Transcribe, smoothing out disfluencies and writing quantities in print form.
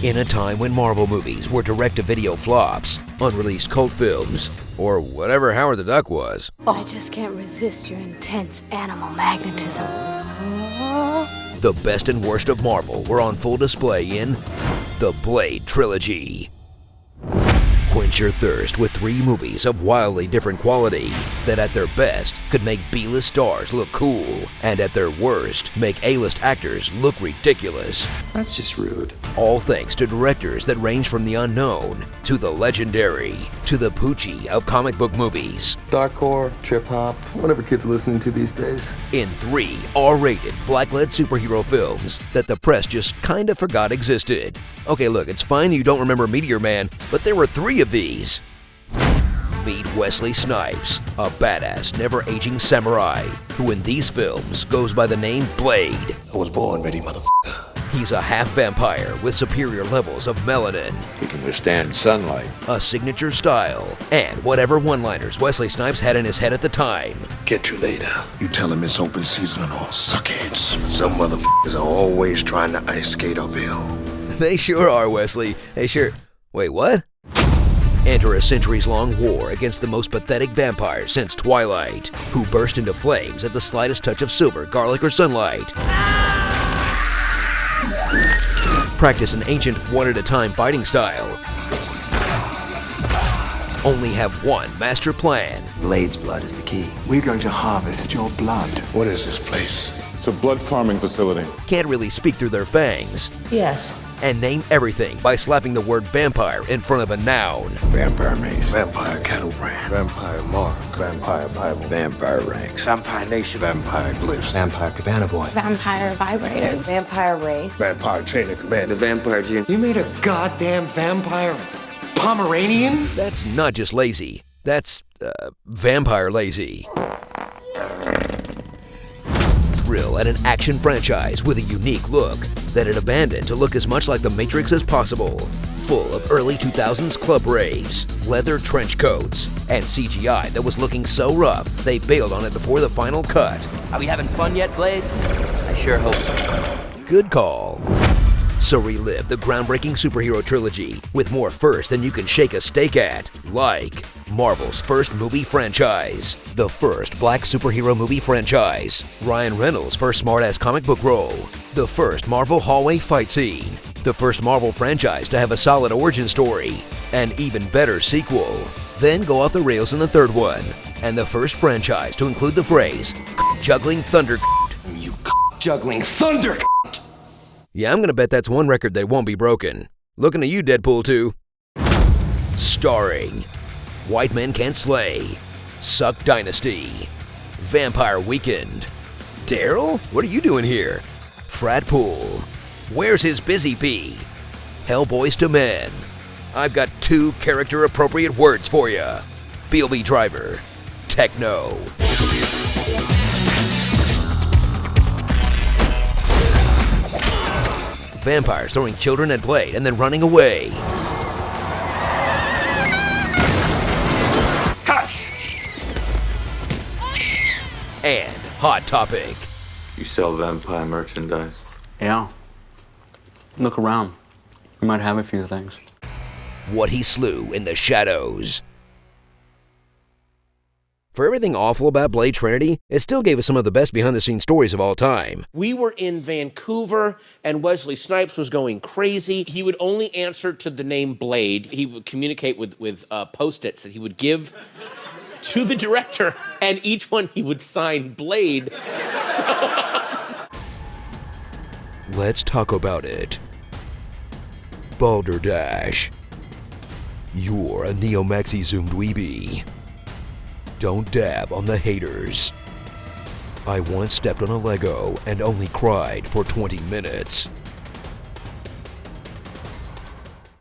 In a time when Marvel movies were direct-to-video flops, unreleased cult films, or whatever Howard the Duck was. I just can't resist your intense animal magnetism. The best and worst of Marvel were on full display in the Blade Trilogy. Quench your thirst with 3 movies of wildly different quality that at their best could make B-list stars look cool and at their worst make A-list actors look ridiculous. That's just rude. All thanks to directors that range from the unknown to the legendary to the Poochie of comic book movies. Darkcore, trip-hop, whatever kids are listening to these days. In 3 R-rated, black-led superhero films that the press just kinda forgot existed. Okay, look, it's fine you don't remember Meteor Man, but there were 3 of these. Meet Wesley Snipes, a badass, never-aging samurai who in these films goes by the name Blade. I was born ready, motherfucker. He's a half-vampire with superior levels of melanin, He can withstand sunlight. a signature style, and whatever one-liners Wesley Snipes had in his head at the time. Get you later. You tell him it's open season on all suckheads. Some motherfuckers are always trying to ice skate uphill. They sure are, Wesley. They sure... Wait, what? Enter a centuries-long war against the most pathetic vampires since Twilight, who burst into flames at the slightest touch of silver, garlic, or sunlight. Practice an ancient one-at-a-time fighting style. Only have one master plan. Blade's blood is the key. We're going to harvest your blood. What is this place? It's a blood farming facility. Can't really speak through their fangs. Yes. And name everything by slapping the word vampire in front of a noun. Vampire mace. Vampire cattle brand. Vampire mark. Vampire Bible. Vampire ranks. Vampire nation. Vampire glyphs. Vampire Cabana Boy. Vampire vibrators. Vampire race. Vampire chain of command. The vampire gene. You made a goddamn vampire Pomeranian? That's not just lazy. That's, vampire lazy. Thrill at an action franchise with a unique look that it abandoned to look as much like The Matrix as possible. Full of early 2000s club raves, leather trench coats, and CGI that was looking so rough they bailed on it before the final cut. Are we having fun yet, Blade? I sure hope so. Good call. So relive the groundbreaking superhero trilogy with more first than you can shake a steak at, like Marvel's first movie franchise, the first black superhero movie franchise, Ryan Reynolds' first smart-ass comic book role, the first Marvel hallway fight scene, the first Marvel franchise to have a solid origin story, an even better sequel, then go off the rails in the third one, and the first franchise to include the phrase, juggling thunder. You juggling thunder. Yeah, I'm gonna bet that's one record that won't be broken. Looking at you, Deadpool 2. Starring White Men Can't Slay, Suck Dynasty, Vampire Weekend, Daryl? What are you doing here? Frat Pool, Where's His Busy Bee? Hellboys to Men. I've got 2 character-appropriate words for ya. BLB Driver, Techno. Vampires throwing children at Blade and then running away. Cut! And Hot Topic. You sell vampire merchandise? Yeah. Look around. We might have a few things. What he slew in the shadows. For everything awful about Blade Trinity, it still gave us some of the best behind-the-scenes stories of all time. We were in Vancouver, and Wesley Snipes was going crazy. He would only answer to the name Blade. He would communicate with Post-its that he would give to the director, and each one he would sign Blade. Let's talk about it. Balderdash. You're a neo-maxi zoom dweeby. Don't dab on the haters. I once stepped on a Lego and only cried for 20 minutes.